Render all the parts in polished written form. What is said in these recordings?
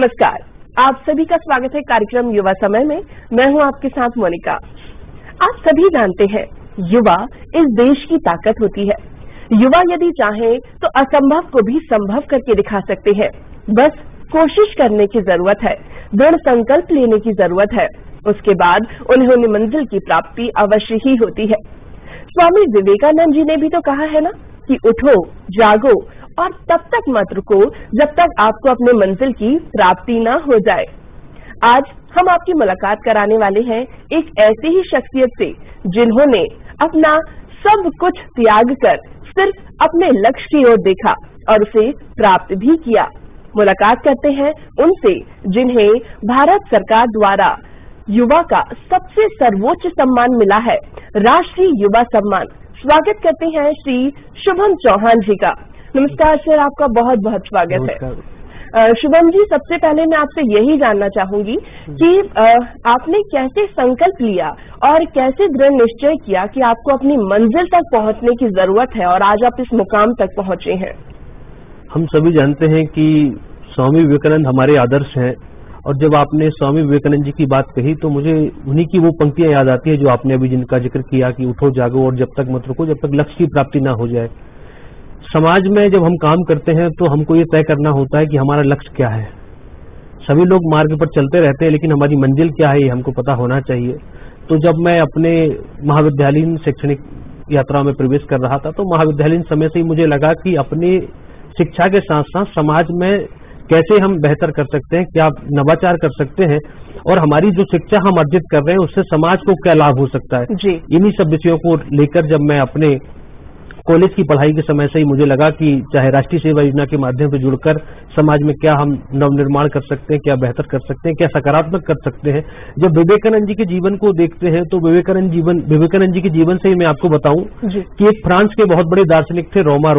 नमस्कार, आप सभी का स्वागत है कार्यक्रम युवा समय में। मैं हूं आपके साथ मोनिका। आप सभी जानते हैं, युवा इस देश की ताकत होती है। युवा यदि चाहें तो असंभव को भी संभव करके दिखा सकते हैं। बस कोशिश करने की जरूरत है, दृढ़ संकल्प लेने की जरूरत है। उसके बाद उन्हें मंजिल की प्राप्ति अवश्य ही होती है। स्वामी विवेकानंद जी ने भी तो कहा है ना कि उठो, जागो और तब तक मत रुको जब तक आपको अपने मंजिल की प्राप्ति न हो जाए। आज हम आपकी मुलाकात कराने वाले हैं एक ऐसी ही शख्सियत से जिन्होंने अपना सब कुछ त्याग कर सिर्फ अपने लक्ष्य की ओर देखा और उसे प्राप्त भी किया। मुलाकात करते हैं उनसे जिन्हें भारत सरकार द्वारा युवा का सबसे सर्वोच्च सम्मान मिला है, राष्ट्रीय युवा सम्मान। स्वागत करते हैं श्री शुभम चौहान जी का। नमस्कार सर, आपका बहुत बहुत स्वागत है। शुभम जी, सबसे पहले मैं आपसे यही जानना चाहूंगी कि आपने कैसे संकल्प लिया और कैसे दृढ़ निश्चय किया कि आपको अपनी मंजिल तक पहुंचने की जरूरत है और आज आप इस मुकाम तक पहुंचे हैं। हम सभी जानते हैं कि स्वामी विवेकानंद हमारे आदर्श हैं, और जब आपने स्वामी विवेकानंद जी की बात कही तो मुझे उन्हीं की वो पंक्तियां याद आती है जो आपने अभी जिनका जिक्र किया कि उठो जागो और जब तक मत रुको जब तक लक्ष्य की प्राप्ति ना हो जाए। समाज में जब हम काम करते हैं तो हमको ये तय करना होता है कि हमारा लक्ष्य क्या है। सभी लोग मार्ग पर चलते रहते हैं, लेकिन हमारी मंजिल क्या है ये हमको पता होना चाहिए। तो जब मैं अपने महाविद्यालयीन शैक्षणिक यात्रा में प्रवेश कर रहा था तो महाविद्यालयीन समय से ही मुझे लगा कि अपनी शिक्षा के साथ साथ समाज में कैसे हम बेहतर कर सकते हैं, क्या नवाचार कर सकते हैं, और हमारी जो शिक्षा हम अर्जित कर रहे हैं उससे समाज को क्या लाभ हो सकता है। इन्हीं सब विषयों को लेकर जब मैं अपने कॉलेज की पढ़ाई के समय से ही मुझे लगा कि चाहे राष्ट्रीय सेवा योजना के माध्यम से जुड़कर समाज में क्या हम नवनिर्माण कर सकते हैं, क्या बेहतर कर सकते हैं, क्या सकारात्मक कर सकते हैं। जब विवेकानंद जी के जीवन को देखते हैं तो विवेकानंद जी के जीवन से ही मैं आपको बताऊं कि एक फ्रांस के बहुत बड़े दार्शनिक थे रोमा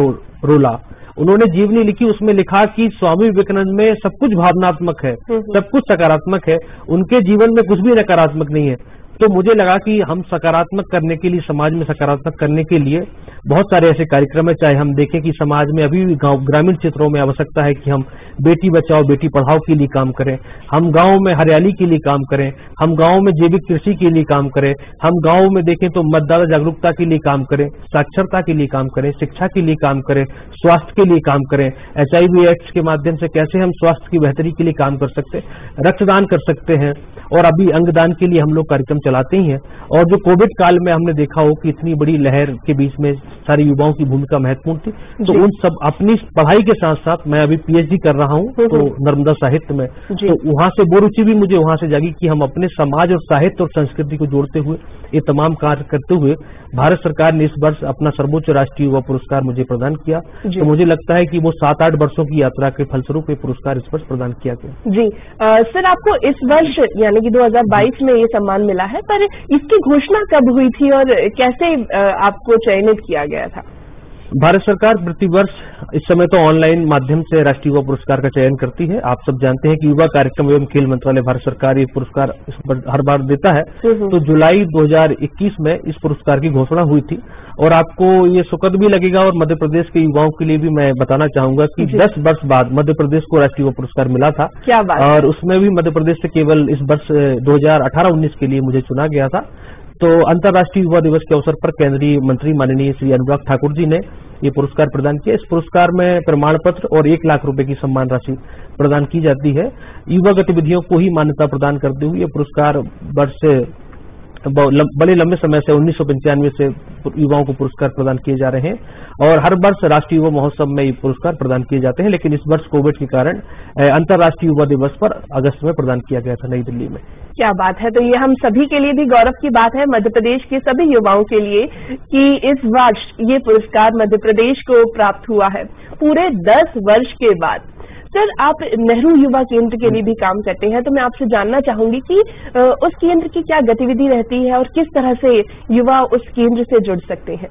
रोला। उन्होंने जीवनी लिखी, उसमें लिखा कि स्वामी विवेकानंद में सब कुछ भावनात्मक है, सब कुछ सकारात्मक है, उनके जीवन में कुछ भी नकारात्मक नहीं है। तो मुझे लगा कि हम सकारात्मक करने के लिए, समाज में सकारात्मक करने के लिए बहुत सारे ऐसे कार्यक्रम है। चाहे हम देखें कि समाज में अभी भी ग्रामीण क्षेत्रों में आवश्यकता है कि हम बेटी बचाओ बेटी पढ़ाओ के लिए काम करें, हम गाँव में हरियाली के लिए काम करें, हम गाँव में जैविक कृषि के लिए काम करें, हम गाँव में देखें तो मतदाता जागरूकता के लिए काम करें, साक्षरता के लिए काम करें, शिक्षा के लिए काम करें, स्वास्थ्य के लिए काम करें, HIV एक्ट के माध्यम से कैसे हम स्वास्थ्य की बेहतरी के लिए काम कर सकते हैं, रक्तदान कर सकते हैं, और अभी अंगदान के लिए हम लोग कार्यक्रम चलाते ही हैं। और जो कोविड काल में हमने देखा हो कि इतनी बड़ी लहर के बीच में सारे युवाओं की भूमिका महत्वपूर्ण थी, तो उन सब अपनी पढ़ाई के साथ साथ मैं अभी PhD कर रहा हूं तो नर्मदा साहित्य में, तो वहां से वो रुचि भी मुझे वहां से जागी कि हम अपने समाज और साहित्य और संस्कृति को जोड़ते हुए ये तमाम कार्य करते हुए भारत सरकार ने इस वर्ष अपना सर्वोच्च राष्ट्रीय युवा पुरस्कार मुझे प्रदान किया। तो मुझे लगता है कि वो 7-8 वर्षों की यात्रा के फलस्वरूप ये पुरस्कार इस वर्ष प्रदान किया गया। जी सर, आपको इस वर्ष यानी कि 2022 में ये सम्मान मिला है, पर इसकी घोषणा कब हुई थी और कैसे आपको चयनित किया गया था? भारत सरकार प्रतिवर्ष इस समय तो ऑनलाइन माध्यम से राष्ट्रीय युवा पुरस्कार का चयन करती है। आप सब जानते हैं कि युवा कार्यक्रम एवं खेल मंत्रालय भारत सरकार ये पुरस्कार हर बार देता है। तो जुलाई 2021 में इस पुरस्कार की घोषणा हुई थी, और आपको ये सुखद भी लगेगा और मध्य प्रदेश के युवाओं के लिए भी मैं बताना चाहूंगा कि 10 वर्ष बाद मध्य प्रदेश को राष्ट्रीय युवा पुरस्कार मिला था। क्या बात। और उसमें भी मध्य प्रदेश से केवल इस वर्ष 2018-19 के लिए मुझे चुना गया था। तो अंतर्राष्ट्रीय युवा दिवस के अवसर पर केंद्रीय मंत्री माननीय श्री अनुराग ठाकुर जी ने ये पुरस्कार प्रदान किया। इस पुरस्कार में प्रमाण पत्र और 1 लाख रुपए की सम्मान राशि प्रदान की जाती है। युवा गतिविधियों को ही मान्यता प्रदान करते हुए ये पुरस्कार वर्ष से बड़े लंबे समय से 1995 से युवाओं को पुरस्कार प्रदान किए जा रहे हैं, और हर वर्ष राष्ट्रीय युवा महोत्सव में ये पुरस्कार प्रदान किए जाते हैं। लेकिन इस वर्ष कोविड के कारण अंतर्राष्ट्रीय युवा दिवस पर अगस्त में प्रदान किया गया था नई दिल्ली में। क्या बात है। तो ये हम सभी के लिए भी गौरव की बात है, मध्य प्रदेश के सभी युवाओं के लिए, कि इस वर्ष ये पुरस्कार मध्य प्रदेश को प्राप्त हुआ है पूरे 10 वर्ष के बाद। सर, आप नेहरू युवा केंद्र के लिए भी काम करते हैं, तो मैं आपसे जानना चाहूंगी कि उस केंद्र की क्या गतिविधि रहती है और किस तरह से युवा उस केंद्र से जुड़ सकते हैं?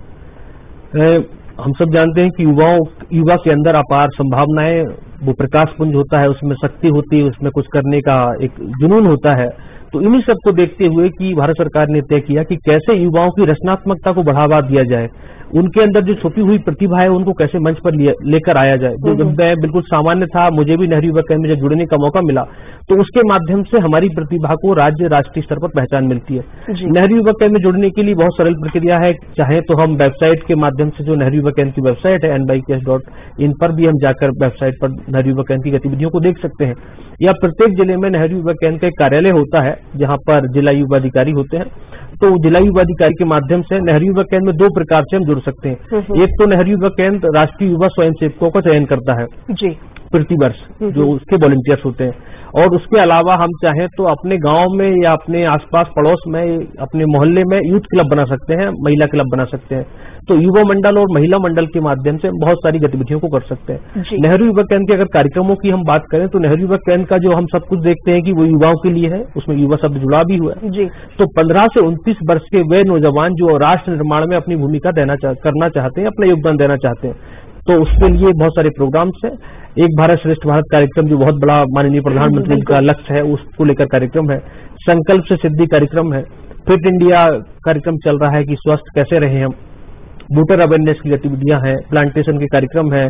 हम सब जानते हैं कि युवा के अंदर अपार संभावनाएं, वो प्रकाश पुंज होता है, उसमें शक्ति होती है, उसमें कुछ करने का एक जुनून होता है। तो इन्हीं सबको देखते हुए कि भारत सरकार ने तय किया कि कैसे युवाओं की रचनात्मकता को बढ़ावा दिया जाए, उनके अंदर जो छुपी हुई प्रतिभा है उनको कैसे मंच पर लेकर आया जाए। जो जब मैं बिल्कुल सामान्य था, मुझे भी नेहरू युवा केंद्र में जुड़ने का मौका मिला, तो उसके माध्यम से हमारी प्रतिभा को राज्य राष्ट्रीय स्तर पर पहचान मिलती है। नेहरू युवा केंद्र में जुड़ने के लिए बहुत सरल प्रक्रिया है। चाहे तो हम वेबसाइट के माध्यम से, जो नेहरू युवा केंद्र की वेबसाइट है nbyks.in पर भी हम जाकर वेबसाइट पर नेहरू युवा केंद्र की गतिविधियों को देख सकते हैं, या प्रत्येक जिले में नेहरू युवा केंद्र का एक कार्यालय होता है जहां पर जिला युवा अधिकारी होते हैं। तो जिला युवा अधिकारी के माध्यम से नेहरू युवा केंद्र में 2 प्रकार से हम जुड़ सकते हैं। एक तो नेहरू युवा केंद्र राष्ट्रीय युवा स्वयंसेवकों का चयन करता है जी प्रति वर्ष, जो उसके वॉलंटियर्स होते हैं, और उसके अलावा हम चाहें तो अपने गांव में या अपने आसपास पड़ोस में, अपने मोहल्ले में यूथ क्लब बना सकते हैं, महिला क्लब बना सकते हैं। तो युवा मंडल और महिला मंडल के माध्यम से बहुत सारी गतिविधियों को कर सकते हैं। नेहरू युवा केंद्र के अगर कार्यक्रमों की हम बात करें तो नेहरू युवा केंद्र का जो हम सब कुछ देखते हैं कि वो युवाओं के लिए है, उसमें युवा शब्द जुड़ा भी हुआ है। तो 15 से 29 वर्ष के वे नौजवान जो राष्ट्र निर्माण में अपनी भूमिका करना चाहते हैं, अपना योगदान देना चाहते हैं, तो उसके लिए बहुत सारे प्रोग्राम्स हैं। एक भारत श्रेष्ठ भारत कार्यक्रम जो बहुत बड़ा माननीय प्रधानमंत्री का लक्ष्य है, उसको लेकर कार्यक्रम है। संकल्प से सिद्धि कार्यक्रम है। फिट इंडिया कार्यक्रम चल रहा है कि स्वस्थ कैसे रहें हम। वोटर अवेयरनेस की गतिविधियां हैं, प्लांटेशन के कार्यक्रम है,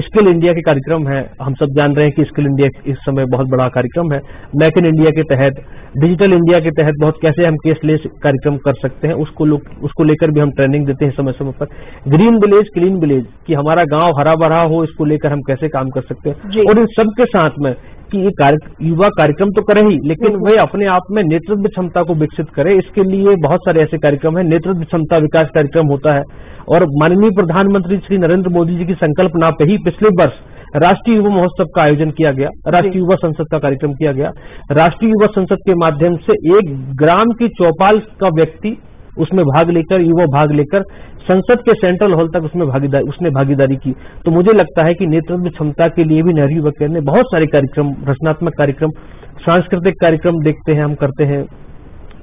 स्किल इंडिया के कार्यक्रम है। हम सब जान रहे हैं कि स्किल इंडिया इस समय बहुत बड़ा कार्यक्रम है। मेक इन इंडिया के तहत, डिजिटल इंडिया के तहत बहुत कैसे हम केसलेस कार्यक्रम कर सकते हैं, उसको लेकर भी हम ट्रेनिंग देते हैं समय समय पर। ग्रीन विलेज क्लीन विलेज, कि हमारा गांव हरा भरा हो, इसको लेकर हम कैसे काम कर सकते हैं। और इन सबके साथ में कि ये युवा कार्यक्रम तो करे ही, लेकिन वे अपने आप में नेतृत्व क्षमता को विकसित करे, इसके लिए बहुत सारे ऐसे कार्यक्रम हैं। नेतृत्व क्षमता विकास कार्यक्रम होता है, और माननीय प्रधानमंत्री श्री नरेंद्र मोदी जी की संकल्पना पे ही पिछले वर्ष राष्ट्रीय युवा महोत्सव का आयोजन किया गया, राष्ट्रीय युवा संसद का कार्यक्रम किया गया। राष्ट्रीय युवा संसद के माध्यम से एक ग्राम की चौपाल का व्यक्ति उसमें भाग लेकर, युवा भाग लेकर संसद के सेंट्रल हॉल तक उसने भागीदारी की। तो मुझे लगता है कि नेतृत्व क्षमता के लिए भी नेहरू युवा केंद्र ने बहुत सारे कार्यक्रम, रचनात्मक कार्यक्रम, सांस्कृतिक कार्यक्रम देखते हैं, हम करते हैं।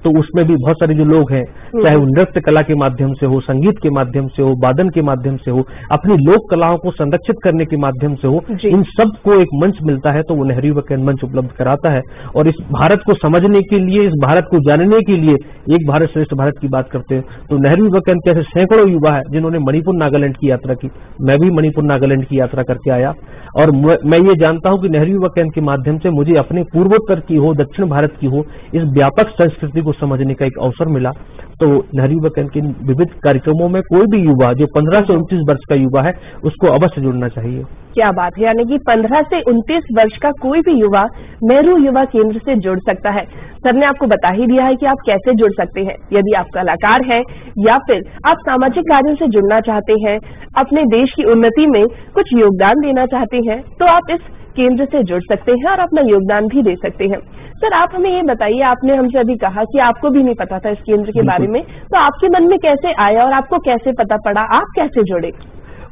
तो उसमें भी बहुत सारे जो लोग हैं, चाहे वो नृत्य कला के माध्यम से हो, संगीत के माध्यम से हो, वादन के माध्यम से हो, अपनी लोक कलाओं को संरक्षित करने के माध्यम से हो, इन सब को एक मंच मिलता है, तो वो नेहरू युवा केंद्र मंच उपलब्ध कराता है। और इस भारत को समझने के लिए, इस भारत को जानने के लिए एक भारत श्रेष्ठ भारत की बात करते हैं, तो नेहरू युवा केंद्र के ऐसे सैकड़ों युवा है जिन्होंने मणिपुर नागालैंड की यात्रा की। मैं भी मणिपुर नागालैंड की यात्रा करके आया, और मैं ये जानता हूं कि नेहरू युवा केंद्र के माध्यम से मुझे अपने पूर्वोत्तर की हो, दक्षिण भारत की हो, इस व्यापक संस्कृति को समझने का एक अवसर मिला। तो नेहरू युवा केंद्र के विविध कार्यक्रमों में कोई भी युवा जो 15 से 29 वर्ष का युवा है, उसको अवश्य जुड़ना चाहिए। क्या बात है, यानी कि 15 से 29 वर्ष का कोई भी युवा नेहरू युवा केंद्र से जुड़ सकता है। सर ने आपको बता ही दिया है कि आप कैसे जुड़ सकते हैं। यदि आप कलाकार हैं या फिर आप सामाजिक कार्यों से जुड़ना चाहते हैं, अपने देश की उन्नति में कुछ योगदान देना चाहते हैं, तो आप इस केंद्र से जुड़ सकते हैं और अपना योगदान भी दे सकते हैं। सर, आप हमें ये बताइए, आपने हमसे अभी कहा कि आपको भी नहीं पता था इस केंद्र के बारे में, तो आपके मन में कैसे आया और आपको कैसे पता पड़ा, आप कैसे जुड़े?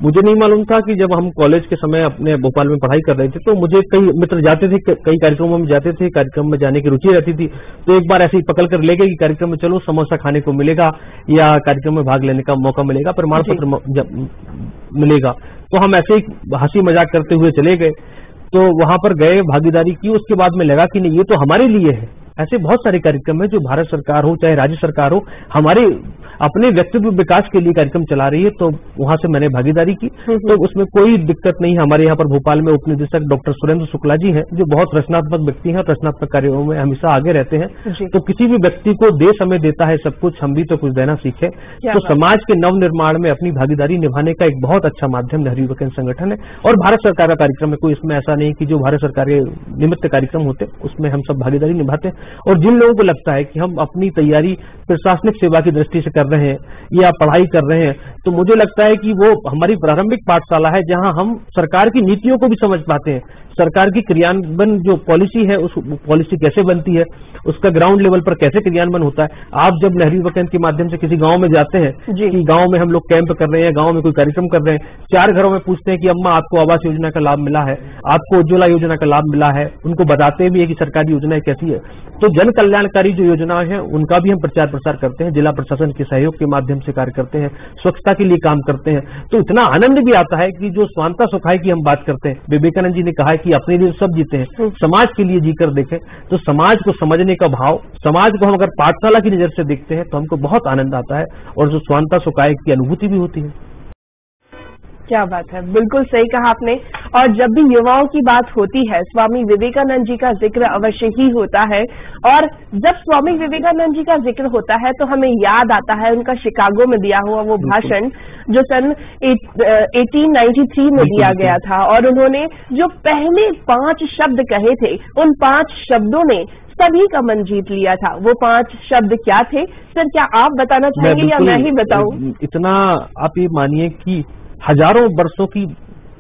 मुझे नहीं मालूम था कि जब हम कॉलेज के समय अपने भोपाल में पढ़ाई कर रहे थे, तो मुझे कई मित्र जाते थे, कई कार्यक्रमों में जाते थे, कार्यक्रम में जाने की रुचि रहती थी। तो एक बार ऐसे ही पकड़ कर ले गए कि कार्यक्रम में चलो, समोसा खाने को मिलेगा या कार्यक्रम में भाग लेने का मौका मिलेगा, प्रमाण पत्र मिलेगा। तो हम ऐसे ही हंसी मजाक करते हुए चले गए। तो वहां पर गए, भागीदारी की, उसके बाद में लगा कि नहीं, ये तो हमारे लिए है। ऐसे बहुत सारे कार्यक्रम है जो भारत सरकार हो चाहे राज्य सरकार हो, हमारे अपने व्यक्तित्व विकास के लिए कार्यक्रम चला रही है। तो वहां से मैंने भागीदारी की, तो उसमें कोई दिक्कत नहीं। हमारे यहाँ पर भोपाल में उप निदेशक डॉक्टर सुरेंद्र शुक्ला जी हैं, जो बहुत रचनात्मक व्यक्ति हैं, रचनात्मक कार्यों में हमेशा आगे रहते हैं। तो किसी भी व्यक्ति को देश हमें देता है सब कुछ, हम भी तो कुछ देना सीखे। तो समाज के नव निर्माण में अपनी भागीदारी निभाने का एक बहुत अच्छा माध्यम नेहरू युवा केंद्र संगठन है। और भारत सरकार का कार्यक्रम है, कोई इसमें ऐसा नहीं कि जो भारत सरकार के निमित्त कार्यक्रम होते उसमें हम सब भागीदारी निभाते हैं। और जिन लोगों को लगता है कि हम अपनी तैयारी प्रशासनिक सेवा की दृष्टि से कर रहे हैं या पढ़ाई कर रहे हैं, तो मुझे लगता है कि वो हमारी प्रारंभिक पाठशाला है, जहां हम सरकार की नीतियों को भी समझ पाते हैं। सरकार की क्रियान्वयन जो पॉलिसी है, उस पॉलिसी कैसे बनती है, उसका ग्राउंड लेवल पर कैसे क्रियान्वयन होता है। आप जब नेहरू युवा केंद्र के माध्यम से किसी गांव में जाते हैं कि गांव में हम लोग कैंप कर रहे हैं, गांव में कोई कार्यक्रम कर रहे हैं, 4 घरों में पूछते हैं कि अम्मा आपको आवास योजना का लाभ मिला है, आपको उज्ज्वला योजना का लाभ मिला है, उनको बताते भी है कि सरकारी योजनाएं कैसी है। तो जन कल्याणकारी जो योजनाएं हैं उनका भी हम प्रचार प्रसार करते हैं, जिला प्रशासन के सहयोग के माध्यम से कार्य करते हैं, स्वच्छता के लिए काम करते हैं। तो इतना आनंद भी आता है कि जो स्वांता सुखाय की हम बात करते हैं, विवेकानंद जी ने कहा है कि अपने लिए सब जीते हैं, समाज के लिए जीकर देखें। तो समाज को समझने का भाव, समाज को हम अगर पाठशाला की नजर से देखते हैं तो हमको बहुत आनंद आता है और जो स्वांता सुखाय की अनुभूति भी होती है। क्या बात है, बिल्कुल सही कहा आपने। और जब भी युवाओं की बात होती है, स्वामी विवेकानंद जी का जिक्र अवश्य ही होता है। और जब स्वामी विवेकानंद जी का जिक्र होता है तो हमें याद आता है उनका शिकागो में दिया हुआ वो भाषण जो सन 1893 में दिया गया था। और उन्होंने जो पहले 5 शब्द कहे थे, उन 5 शब्दों ने सभी का मन जीत लिया था। वो 5 शब्द क्या थे सर, क्या आप बताना चाहेंगे या मैं ही बताऊं? इतना आप ये मानिए कि हजारों वर्षों की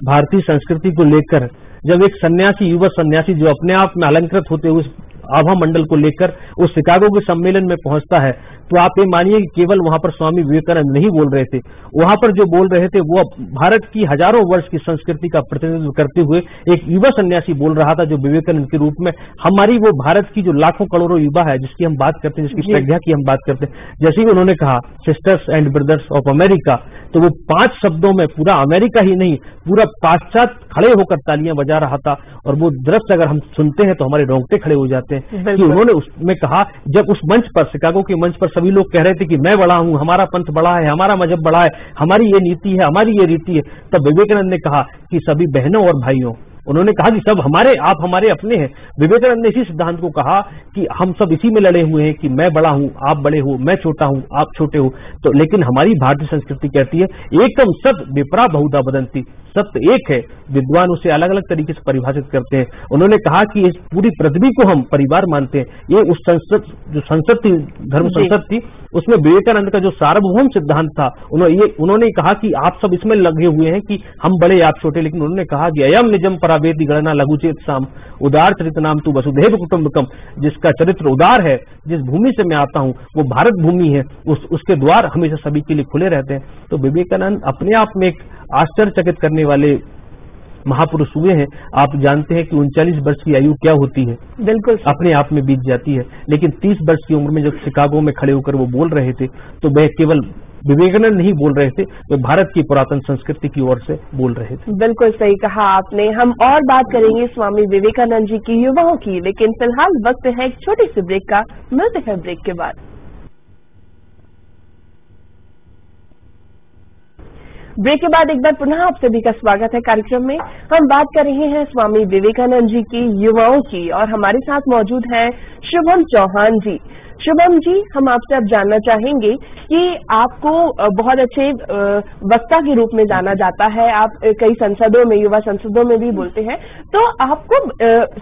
भारतीय संस्कृति को लेकर जब एक सन्यासी, युवा सन्यासी जो अपने आप में अलंकृत होते हुए उस आभा मंडल को लेकर उस शिकागो के सम्मेलन में पहुंचता है, तो आप ये मानिए कि केवल वहां पर स्वामी विवेकानंद नहीं बोल रहे थे, वहां पर जो बोल रहे थे वो भारत की हजारों वर्ष की संस्कृति का प्रतिनिधित्व करते हुए एक युवा सन्यासी बोल रहा था, जो विवेकानंद के रूप में हमारी वो भारत की जो लाखों करोड़ों युवा है जिसकी हम बात करते हैं, जिसकी प्रज्ञा की हम बात करते हैं। जैसे ही उन्होंने कहा sisters and brothers of America, तो वो 5 शब्दों में पूरा अमेरिका ही नहीं, पूरा पाश्चात्य खड़े होकर तालियां बजा रहा था। और वो दृश्य अगर हम सुनते हैं तो हमारे रोंगटे खड़े हो जाते हैं कि उन्होंने उसमें कहा, जब उस मंच पर, शिकागो के मंच पर सभी लोग कह रहे थे कि मैं बड़ा हूं, हमारा पंथ बड़ा है, हमारा मजहब बड़ा है, हमारी ये नीति है, हमारी ये रीति है, तब विवेकानंद ने कहा कि सभी बहनों और भाइयों, उन्होंने कहा कि सब हमारे, आप हमारे अपने हैं। विवेकानंद ने इसी सिद्धांत को कहा कि हम सब इसी में लड़े हुए हैं कि मैं बड़ा हूं, आप बड़े हो, मैं छोटा हूं, आप छोटे हो। तो लेकिन हमारी भारतीय संस्कृति कहती है एकम सत विपरा बहुधा वदंती, सत्य एक है, विद्वान उसे अलग अलग तरीके से परिभाषित करते हैं। उन्होंने कहा कि इस पूरी पृथ्वी को हम परिवार मानते हैं। ये उस संसद, जो संसद थी, धर्म संसद थी, उसमें विवेकानंद का जो सार्वभौम सिद्धांत था, उन्होंने कहा कि आप सब इसमें लगे हुए हैं कि हम बड़े आप छोटे, लेकिन उन्होंने कहा कि अयम निजम परावेदी गणना लघुचेत साम उदार चरित नाम तू वसुधैव कुटुंबकम, जिसका चरित्र उदार है, जिस भूमि से मैं आता हूं वो भारत भूमि है, उसके द्वार हमेशा सभी के लिए खुले रहते हैं। तो विवेकानंद अपने आप में एक आश्चर्यचकित करने वाले महापुरुष हुए हैं। आप जानते हैं कि 39 वर्ष की आयु क्या होती है, बिल्कुल अपने आप में बीत जाती है। लेकिन 30 वर्ष की उम्र में जब शिकागो में खड़े होकर वो बोल रहे थे, तो वह केवल विवेकानंद नहीं बोल रहे थे, वे भारत की पुरातन संस्कृति की ओर से बोल रहे थे। बिल्कुल सही कहा आपने। हम और बात करेंगे स्वामी विवेकानंद जी की, युवाओं की, लेकिन फिलहाल वक्त है एक छोटी सी ब्रेक का। मिलते हैं ब्रेक के बाद। ब्रेक के बाद एक बार पुनः आप सभी का स्वागत है कार्यक्रम में। हम बात कर रहे हैं स्वामी विवेकानंद जी की, युवाओं की, और हमारे साथ मौजूद हैं शुभम चौहान जी। शुभम जी, हम आपसे अब जानना चाहेंगे कि आपको बहुत अच्छे वक्ता के रूप में जाना जाता है, आप कई संसदों में, युवा संसदों में भी बोलते हैं, तो आपको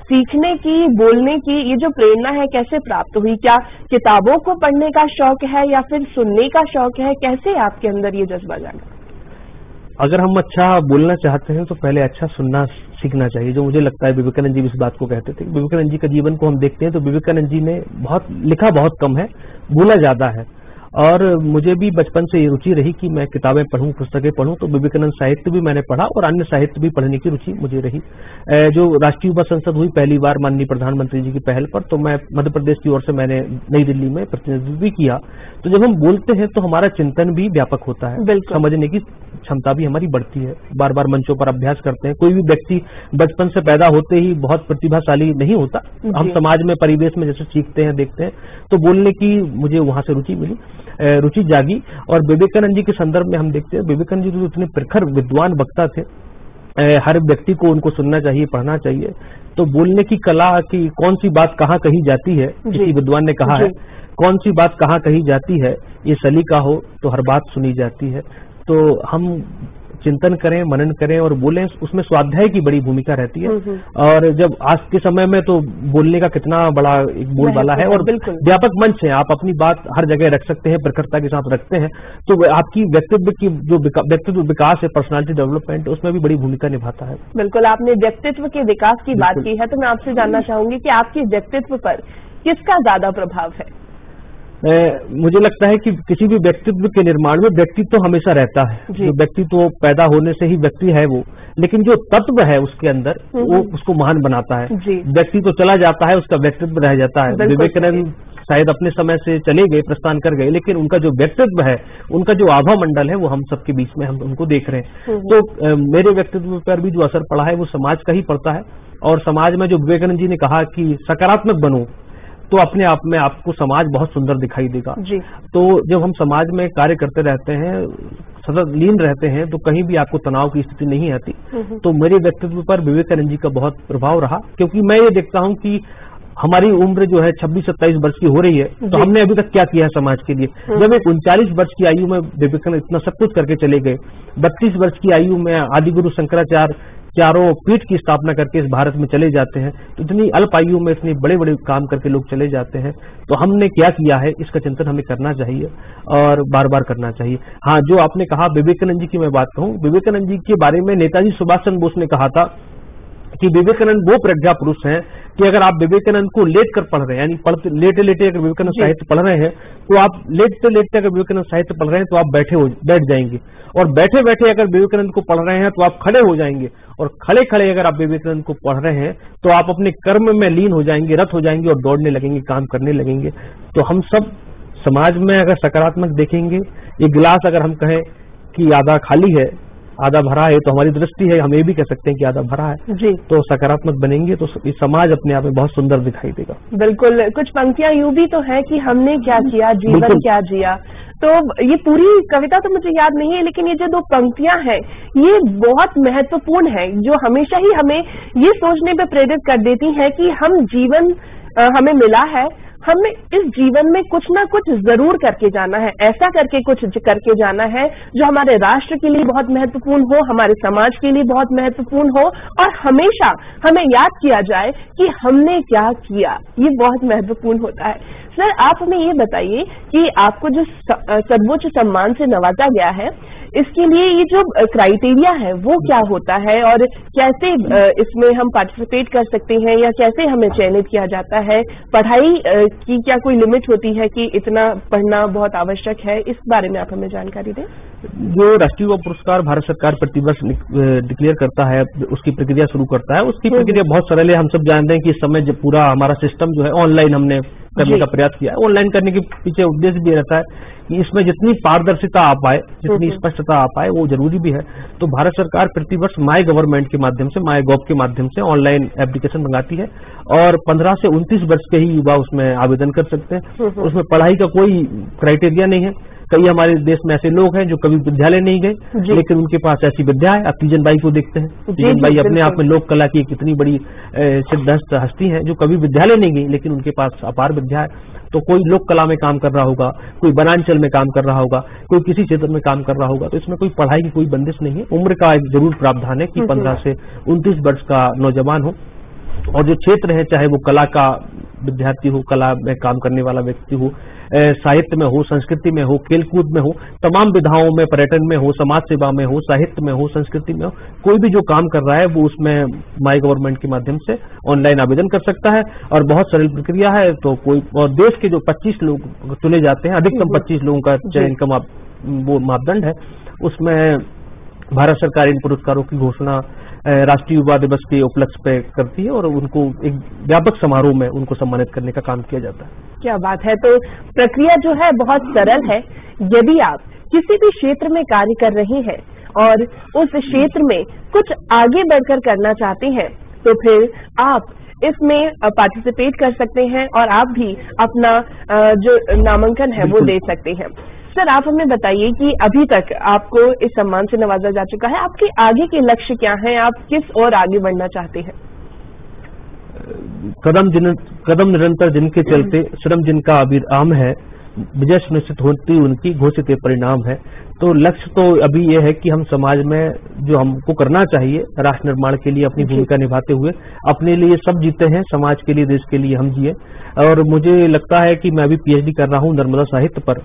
सीखने की, बोलने की ये जो प्रेरणा है कैसे प्राप्त हुई? क्या किताबों को पढ़ने का शौक है या फिर सुनने का शौक है? कैसे आपके अंदर ये जज्बा जागा? अगर हम अच्छा बोलना चाहते हैं तो पहले अच्छा सुनना सीखना चाहिए, जो मुझे लगता है विवेकानंद जी इस बात को कहते थे। विवेकानंद जी का जीवन को हम देखते हैं तो विवेकानंद जी ने लिखा बहुत कम है, बोला ज्यादा है। और मुझे भी बचपन से ये रुचि रही कि मैं किताबें पढूं, पुस्तकें पढूं, तो विवेकानंद साहित्य भी मैंने पढ़ा और अन्य साहित्य भी पढ़ने की रुचि मुझे रही। जो राष्ट्रीय युवा संसद हुई पहली बार माननीय प्रधानमंत्री जी की पहल पर, तो मैं मध्य प्रदेश की ओर से मैंने नई दिल्ली में प्रतिनिधित्व भी किया। तो जब हम बोलते हैं तो हमारा चिंतन भी व्यापक होता है, समझने की क्षमता भी हमारी बढ़ती है, बार बार मंचों पर अभ्यास करते हैं। कोई भी व्यक्ति बचपन से पैदा होते ही बहुत प्रतिभाशाली नहीं होता, हम समाज में, परिवेश में जैसे सीखते हैं, देखते हैं, तो बोलने की मुझे वहां से रुचि मिली, रुचि जागी। और विवेकानंद जी के संदर्भ में हम देखते हैं, विवेकानंद जी जो इतने प्रखर विद्वान वक्ता थे, हर व्यक्ति को उनको सुनना चाहिए, पढ़ना चाहिए। तो बोलने की कला की कौन सी बात कहाँ कही जाती है, किसी विद्वान ने कहा है, कौन सी बात कहाँ कही जाती है, ये सलीका हो तो हर बात सुनी जाती है। तो हम चिंतन करें, मनन करें और बोलें, उसमें स्वाध्याय की बड़ी भूमिका रहती है। और जब आज के समय में तो बोलने का कितना बड़ा एक बोलबाला है और व्यापक मंच है, आप अपनी बात हर जगह रख सकते हैं, प्रखरता के साथ रखते हैं, तो आपकी व्यक्तित्व की जो व्यक्तित्व विकास है, पर्सनालिटी डेवलपमेंट, उसमें भी बड़ी भूमिका निभाता है। बिल्कुल, आपने व्यक्तित्व के विकास की बात की है, तो मैं आपसे जानना चाहूंगी कि आपके व्यक्तित्व पर किसका ज्यादा प्रभाव है? मुझे लगता है कि किसी भी व्यक्तित्व के निर्माण में व्यक्तित्व हमेशा रहता है। जो व्यक्तित्व पैदा होने से ही व्यक्ति है वो, लेकिन जो तत्व है उसके अंदर वो उसको महान बनाता है। व्यक्ति तो चला जाता है, उसका व्यक्तित्व रह जाता है। विवेकानंद शायद अपने समय से चले गए, प्रस्थान कर गए, लेकिन उनका जो व्यक्तित्व है, उनका जो आभा मंडल है, वो हम सबके बीच में हम उनको देख रहे हैं। तो मेरे व्यक्तित्व पर भी जो असर पड़ा है वो समाज का ही पड़ता है। और समाज में जो विवेकानंद जी ने कहा कि सकारात्मक बनो, तो अपने आप में आपको समाज बहुत सुंदर दिखाई देगा। तो जब हम समाज में कार्य करते रहते हैं, सतत लीन रहते हैं, तो कहीं भी आपको तनाव की स्थिति नहीं आती। तो मेरे व्यक्तित्व पर विवेकानंद जी का बहुत प्रभाव रहा, क्योंकि मैं ये देखता हूं कि हमारी उम्र जो है 26-27 वर्ष की हो रही है, तो हमने अभी तक क्या किया है समाज के लिए। जब एक 39 वर्ष की आयु में विवेकानंद इतना सब कुछ करके चले गए, 32 वर्ष की आयु में आदिगुरु शंकराचार्य चारों पीठ की स्थापना करके इस भारत में चले जाते हैं, तो इतनी अल्प आयु में इतने बड़े बड़े काम करके लोग चले जाते हैं। तो हमने क्या किया है, इसका चिंतन हमें करना चाहिए और बार बार करना चाहिए। हाँ, जो आपने कहा विवेकानंद जी की मैं बात कहूं, विवेकानंद जी के बारे में नेताजी सुभाष चंद्र बोस ने कहा था कि विवेकानंद वो प्रज्ञा पुरुष हैं कि अगर आप विवेकानंद को लेट कर पढ़ रहे हैं, यानी लेटे लेटे अगर विवेकानंद साहित्य पढ़ रहे हैं, तो आप लेटते लेटते अगर विवेकानंद साहित्य पढ़ रहे हैं तो आप बैठ जाएंगे, और बैठे बैठे अगर विवेकानंद को पढ़ रहे हैं तो आप खड़े हो जाएंगे, और खड़े खड़े अगर आप विवेकानंद को पढ़ रहे हैं तो आप अपने कर्म में लीन हो जाएंगे, रत हो जाएंगे और दौड़ने लगेंगे, काम करने लगेंगे। तो हम सब समाज में अगर सकारात्मक देखेंगे, ये गिलास अगर हम कहें कि आधा खाली है आधा भरा है, तो हमारी दृष्टि है, हम ये भी कह सकते हैं कि आधा भरा है। तो सकारात्मक बनेंगे तो समाज अपने आप में बहुत सुंदर दिखाई देगा। बिल्कुल। कुछ पंक्तियां यूं भी तो है कि हमने क्या किया, जीवन क्या जिया। तो ये पूरी कविता तो मुझे याद नहीं है, लेकिन ये जो 2 पंक्तियां हैं ये बहुत महत्वपूर्ण है, जो हमेशा ही हमें ये सोचने पे प्रेरित कर देती है कि हम जीवन हमें मिला है, हमें इस जीवन में कुछ ना कुछ जरूर करके जाना है, ऐसा करके कुछ करके जाना है जो हमारे राष्ट्र के लिए बहुत महत्वपूर्ण हो, हमारे समाज के लिए बहुत महत्वपूर्ण हो, और हमेशा हमें याद किया जाए कि हमने क्या किया। ये बहुत महत्वपूर्ण होता है। सर, आप हमें ये बताइए कि आपको जो सर्वोच्च सम्मान से नवाजा गया है, इसके लिए ये जो क्राइटेरिया है वो क्या होता है, और कैसे इसमें हम पार्टिसिपेट कर सकते हैं, या कैसे हमें चयनित किया जाता है? पढ़ाई की क्या कोई लिमिट होती है कि इतना पढ़ना बहुत आवश्यक है? इस बारे में आप हमें जानकारी दें। जो राष्ट्रीय युवा पुरस्कार भारत सरकार प्रतिवर्ष डिक्लेयर करता है, उसकी प्रक्रिया शुरू करता है, उसकी प्रक्रिया बहुत सरल है। हम सब जानते हैं कि इस समय जब पूरा हमारा सिस्टम जो है ऑनलाइन हमने करने का प्रयास किया है। ऑनलाइन करने के पीछे उद्देश्य भी रहता है कि इसमें जितनी पारदर्शिता आ पाए, जितनी स्पष्टता आ पाए, वो जरूरी भी है। तो भारत सरकार प्रतिवर्ष माय गवर्नमेंट के माध्यम से, माय गॉव के माध्यम से ऑनलाइन एप्लीकेशन मंगाती है, और 15 से 29 वर्ष के ही युवा उसमें आवेदन कर सकते हैं। उसमें पढ़ाई का कोई क्राइटेरिया नहीं है। कई हमारे देश में ऐसे लोग हैं जो कभी विद्यालय नहीं गए, लेकिन उनके पास ऐसी विद्या है। आप तीजन बाई को देखते हैं, तीजन बाई अपने आप में लोक कला की कितनी बड़ी सिद्धहस्त हस्ती है, जो कभी विद्यालय नहीं गई, लेकिन उनके पास अपार विद्या है। तो कोई लोक कला में काम कर रहा होगा, कोई वनांचल में काम कर रहा होगा, कोई किसी क्षेत्र में काम कर रहा होगा, तो इसमें कोई पढ़ाई की कोई बंदिश नहीं है। उम्र का एक जरूर प्रावधान है कि 15 से 29 वर्ष का नौजवान हो, और जो क्षेत्र है, चाहे वो कला का विद्यार्थी हो, कला में काम करने वाला व्यक्ति हो, साहित्य में हो, संस्कृति में हो, खेलकूद में हो, तमाम विधाओं में, पर्यटन में हो, समाज सेवा में हो, साहित्य में हो, संस्कृति में हो, कोई भी जो काम कर रहा है वो उसमें माय गवर्नमेंट के माध्यम से ऑनलाइन आवेदन कर सकता है, और बहुत सरल प्रक्रिया है। तो कोई, और देश के जो 25 लोग चुने जाते हैं, अधिकतम 25 लोगों का चयन का वो मापदंड है, उसमें भारत सरकार इन पुरस्कारों की घोषणा राष्ट्रीय युवा दिवस के उपलक्ष्य पे करती है, और उनको एक व्यापक समारोह में उनको सम्मानित करने का काम किया जाता है। क्या बात है। तो प्रक्रिया जो है बहुत सरल है। यदि आप किसी भी क्षेत्र में कार्य कर रहे हैं और उस क्षेत्र में कुछ आगे बढ़कर करना चाहते हैं, तो फिर आप इसमें पार्टिसिपेट कर सकते हैं, और आप भी अपना जो नामांकन है वो दे सकते हैं। सर, आप हमें बताइए कि अभी तक आपको इस सम्मान से नवाजा जा चुका है, आपके आगे के लक्ष्य क्या हैं, आप किस ओर आगे बढ़ना चाहते हैं? कदम निरंतर जिनके चलते श्रम जिनका अविराम है, विजय सुनिश्चित होती उनकी घोषित परिणाम है। तो लक्ष्य तो अभी ये है कि हम समाज में जो हमको करना चाहिए राष्ट्र निर्माण के लिए अपनी भूमिका निभाते हुए, अपने लिए सब जीते हैं, समाज के लिए, देश के लिए हम जिए। और मुझे लगता है कि मैं अभी PhD कर रहा हूँ नर्मदा साहित्य पर,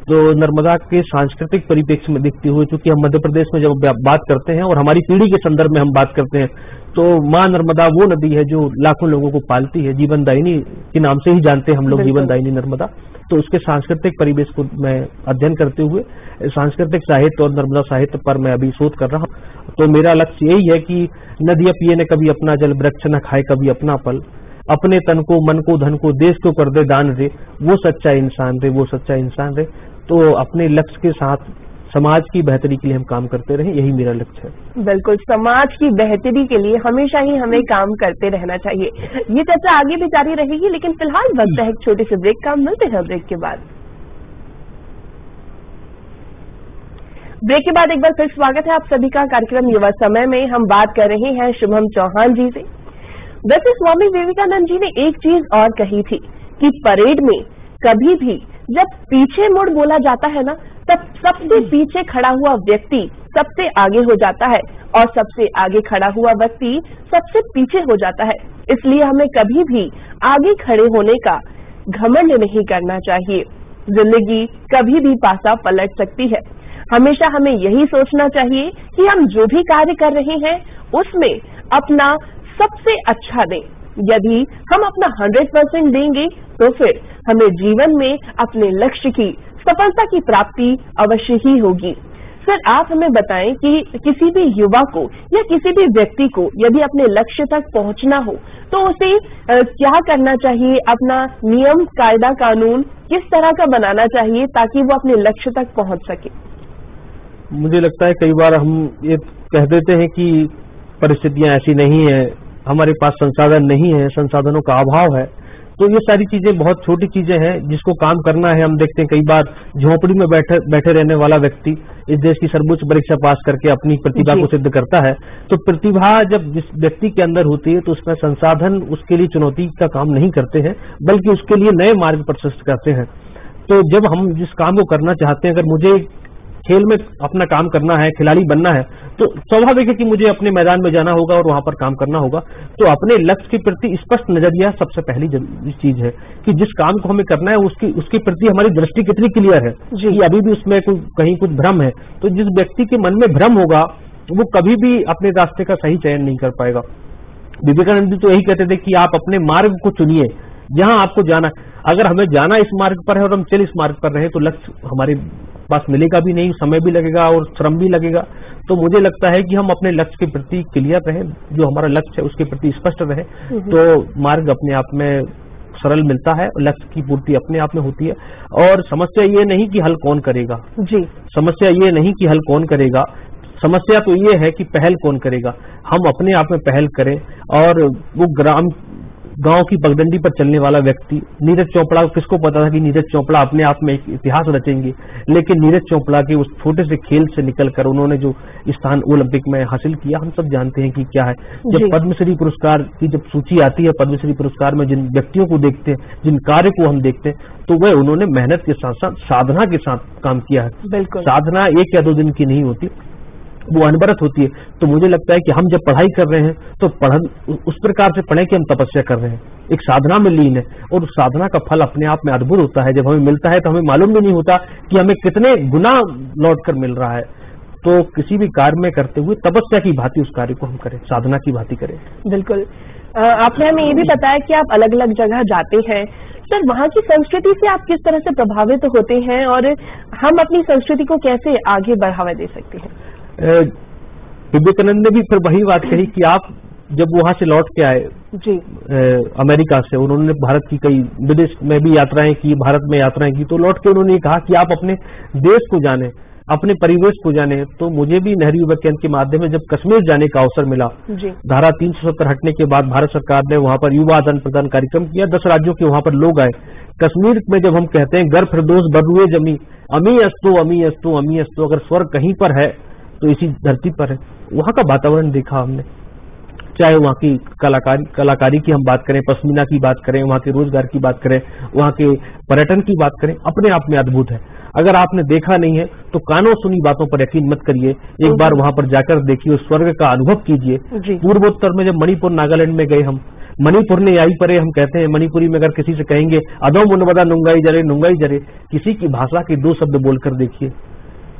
तो नर्मदा के सांस्कृतिक परिप्रेक्ष्य में देखते हुए, चूंकि हम मध्य प्रदेश में जब बात करते हैं और हमारी पीढ़ी के संदर्भ में हम बात करते हैं, तो माँ नर्मदा वो नदी है जो लाखों लोगों को पालती है, जीवनदायिनी के नाम से ही जानते हैं हम लोग, जीवनदायिनी नर्मदा। तो उसके सांस्कृतिक परिवेश को मैं अध्ययन करते हुए सांस्कृतिक साहित्य और नर्मदा साहित्य पर मैं अभी शोध कर रहा हूँ। तो मेरा लक्ष्य यही है कि नदियां पिए न कभी अपना जल, वृक्ष न खाए कभी अपना फल, अपने तन को, मन को, धन को देश को कर दे दान रे, वो सच्चा इंसान रे, वो सच्चा इंसान रे। तो अपने लक्ष्य के साथ समाज की बेहतरी के लिए हम काम करते रहें, यही मेरा लक्ष्य है। बिल्कुल, समाज की बेहतरी के लिए हमेशा ही हमें काम करते रहना चाहिए। ये चर्चा आगे भी जारी रहेगी, लेकिन फिलहाल वक्त है एक छोटे से ब्रेक का। मिलते हैं ब्रेक के बाद। ब्रेक के बाद एक बार फिर स्वागत है आप सभी का कार्यक्रम युवा समय में। हम बात कर रहे हैं शुभम चौहान जी से। वैसे स्वामी विवेकानंद जी ने एक चीज और कही थी कि परेड में कभी भी जब पीछे मुड़ बोला जाता है ना, तब सबसे पीछे खड़ा हुआ व्यक्ति सबसे आगे हो जाता है और सबसे आगे खड़ा हुआ व्यक्ति सबसे पीछे हो जाता है। इसलिए हमें कभी भी आगे खड़े होने का घमंड नहीं करना चाहिए। जिंदगी कभी भी पासा पलट सकती है। हमेशा हमें यही सोचना चाहिए कि हम जो भी कार्य कर रहे हैं उसमें अपना सबसे अच्छा दें। यदि हम अपना 100% देंगे तो फिर हमें जीवन में अपने लक्ष्य की सफलता की प्राप्ति अवश्य ही होगी। सर, आप हमें बताएं कि किसी भी युवा को या किसी भी व्यक्ति को यदि अपने लक्ष्य तक पहुंचना हो तो उसे क्या करना चाहिए? अपना नियम, कायदा, कानून किस तरह का बनाना चाहिए ताकि वो अपने लक्ष्य तक पहुंच सके? मुझे लगता है कई बार हम ये कह देते हैं कि परिस्थितियां ऐसी नहीं है, हमारे पास संसाधन नहीं है, संसाधनों का अभाव है। तो ये सारी चीजें बहुत छोटी चीजें हैं जिसको काम करना है। हम देखते हैं कई बार झोपड़ी में बैठे रहने वाला व्यक्ति इस देश की सर्वोच्च परीक्षा पास करके अपनी प्रतिभा को सिद्ध करता है। तो प्रतिभा जब जिस व्यक्ति के अंदर होती है तो उसमें संसाधन उसके लिए चुनौती का काम नहीं करते हैं, बल्कि उसके लिए नए मार्ग प्रशस्त करते हैं। तो जब हम जिस काम को करना चाहते हैं, अगर मुझे खेल में अपना काम करना है, खिलाड़ी बनना है, तो स्वाभाविक है कि मुझे अपने मैदान में जाना होगा और वहां पर काम करना होगा। तो अपने लक्ष्य के प्रति स्पष्ट नजरिया सबसे पहली चीज है कि जिस काम को हमें करना है उसके प्रति हमारी दृष्टि कितनी क्लियर है कि अभी भी उसमें कहीं कुछ भ्रम है। तो जिस व्यक्ति के मन में भ्रम होगा वो कभी भी अपने रास्ते का सही चयन नहीं कर पाएगा। विवेकानंद जी तो यही कहते थे कि आप अपने मार्ग को चुनिए, जहां आपको जाना। अगर हमें जाना इस मार्ग पर है और हम चल इस मार्ग पर रहे तो लक्ष्य हमारे पास मिलेगा भी नहीं, समय भी लगेगा और श्रम भी लगेगा। तो मुझे लगता है कि हम अपने लक्ष्य के प्रति क्लियर रहें, जो हमारा लक्ष्य है उसके प्रति स्पष्ट रहे, तो मार्ग अपने आप में सरल मिलता है, लक्ष्य की पूर्ति अपने आप में होती है। और समस्या ये नहीं कि हल कौन करेगा जी, समस्या ये नहीं कि हल कौन करेगा, समस्या तो ये है कि पहल कौन करेगा। हम अपने आप में पहल करें। और वो गांव की पगडंडी पर चलने वाला व्यक्ति नीरज चोपड़ा, किसको पता था कि नीरज चोपड़ा अपने आप में एक इतिहास रचेंगे। लेकिन नीरज चोपड़ा के उस छोटे से खेल से निकलकर उन्होंने जो स्थान ओलंपिक में हासिल किया, हम सब जानते हैं कि क्या है। जब पद्मश्री पुरस्कार की जब सूची आती है, पद्मश्री पुरस्कार में जिन व्यक्तियों को देखते हैं, जिन कार्य को हम देखते हैं, तो वह उन्होंने मेहनत के साथ साथ साधना के साथ काम किया है। साधना 1 या 2 दिन की नहीं होती, वो अनवरत होती है। तो मुझे लगता है कि हम जब पढ़ाई कर रहे हैं तो उस प्रकार से पढ़ें कि हम तपस्या कर रहे हैं, एक साधना में लीन है। और उस साधना का फल अपने आप में अद्भुत होता है। जब हमें मिलता है तो हमें मालूम भी नहीं होता कि हमें कितने गुना लौट कर मिल रहा है। तो किसी भी कार्य में करते हुए तपस्या की भांति उस कार्य को हम करें, साधना की भांति करें। बिल्कुल। आपने हमें ये भी बताया कि आप अलग अलग जगह जाते हैं। सर, वहाँ की संस्कृति से आप किस तरह से प्रभावित होते हैं और हम अपनी संस्कृति को कैसे आगे बढ़ावा दे सकते हैं? विवेकानंद ने भी फिर वही बात कही कि आप जब वहां से लौट के आए जी अमेरिका से, उन्होंने भारत की कई विदेश में भी यात्राएं की, भारत में यात्राएं की, तो लौट के उन्होंने कहा कि आप अपने देश को जाने, अपने परिवेश को जाने। तो मुझे भी नेहरू युवा केंद्र के माध्यम से जब कश्मीर जाने का अवसर मिला, धारा 370 हटने के बाद भारत सरकार ने वहां पर युवा आदान प्रदान कार्यक्रम किया। 10 राज्यों के वहां पर लोग आए। कश्मीर में जब हम कहते हैं गर फिरदौस बरुए जमी, अमी अस्तो अमी अस्तो अमी अस्तो, अगर स्वर्ग कहीं पर है तो इसी धरती पर है। वहां का वातावरण देखा हमने, चाहे वहां की कलाकारी की हम बात करें, पश्मीना की बात करें, वहां के रोजगार की बात करें, वहां के पर्यटन की बात करें, अपने आप में अद्भुत है। अगर आपने देखा नहीं है तो कानों सुनी बातों पर यकीन मत करिए, एक बार वहां पर जाकर देखिए, उस स्वर्ग का अनुभव कीजिए। पूर्वोत्तर में जब मणिपुर, नागालैंड में गए हम, मणिपुर ने आई परे, हम कहते हैं मणिपुरी में अगर किसी से कहेंगे अदो मुनबदा नुंगाई जरे, किसी की भाषा के 2 शब्द बोलकर देखिए।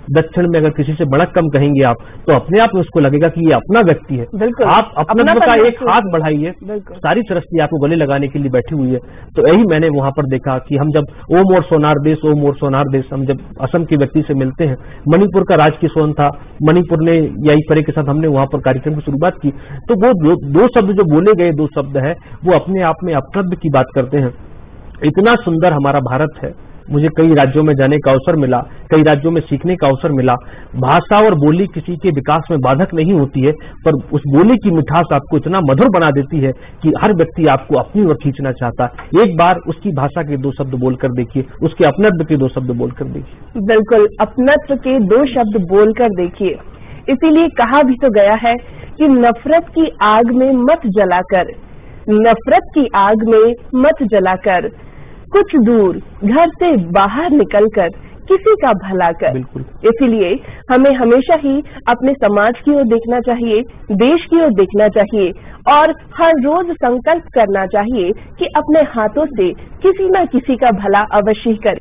दक्षिण में अगर किसी से बड़क कम कहेंगे आप, तो अपने आप में उसको लगेगा कि ये अपना व्यक्ति है। आप अपनत्व का एक हाथ बढ़ाइए, सारी सृष्टि आपको गले लगाने के लिए बैठी हुई है। तो यही मैंने वहां पर देखा कि हम जब ओम और सोनार देश, हम जब असम के व्यक्ति से मिलते हैं, मणिपुर का राजकिशोर था, मणिपुर ने याई परे के साथ हमने वहां पर कार्यक्रम की शुरुआत की, तो वो 2 शब्द जो बोले गए 2 शब्द है, वो अपने आप में अपनत्व की बात करते हैं। इतना सुंदर हमारा भारत है। मुझे कई राज्यों में जाने का अवसर मिला, कई राज्यों में सीखने का अवसर मिला। भाषा और बोली किसी के विकास में बाधक नहीं होती है, पर उस बोली की मिठास आपको इतना मधुर बना देती है कि हर व्यक्ति आपको अपनी ओर खींचना चाहता है। एक बार उसकी भाषा के 2 शब्द बोलकर देखिए, उसके अपनत्व के 2 शब्द बोलकर देखिए। बिल्कुल, अपनत्व के 2 शब्द बोलकर देखिए। इसीलिए कहा भी तो गया है कि नफरत की आग में मत जलाकर, नफरत की आग में मत जलाकर, कुछ दूर घर से बाहर निकलकर किसी का भला कर। इसीलिए हमें हमेशा ही अपने समाज की ओर देखना चाहिए, देश की ओर देखना चाहिए और हर रोज संकल्प करना चाहिए कि अपने हाथों से किसी न किसी का भला अवश्य करें।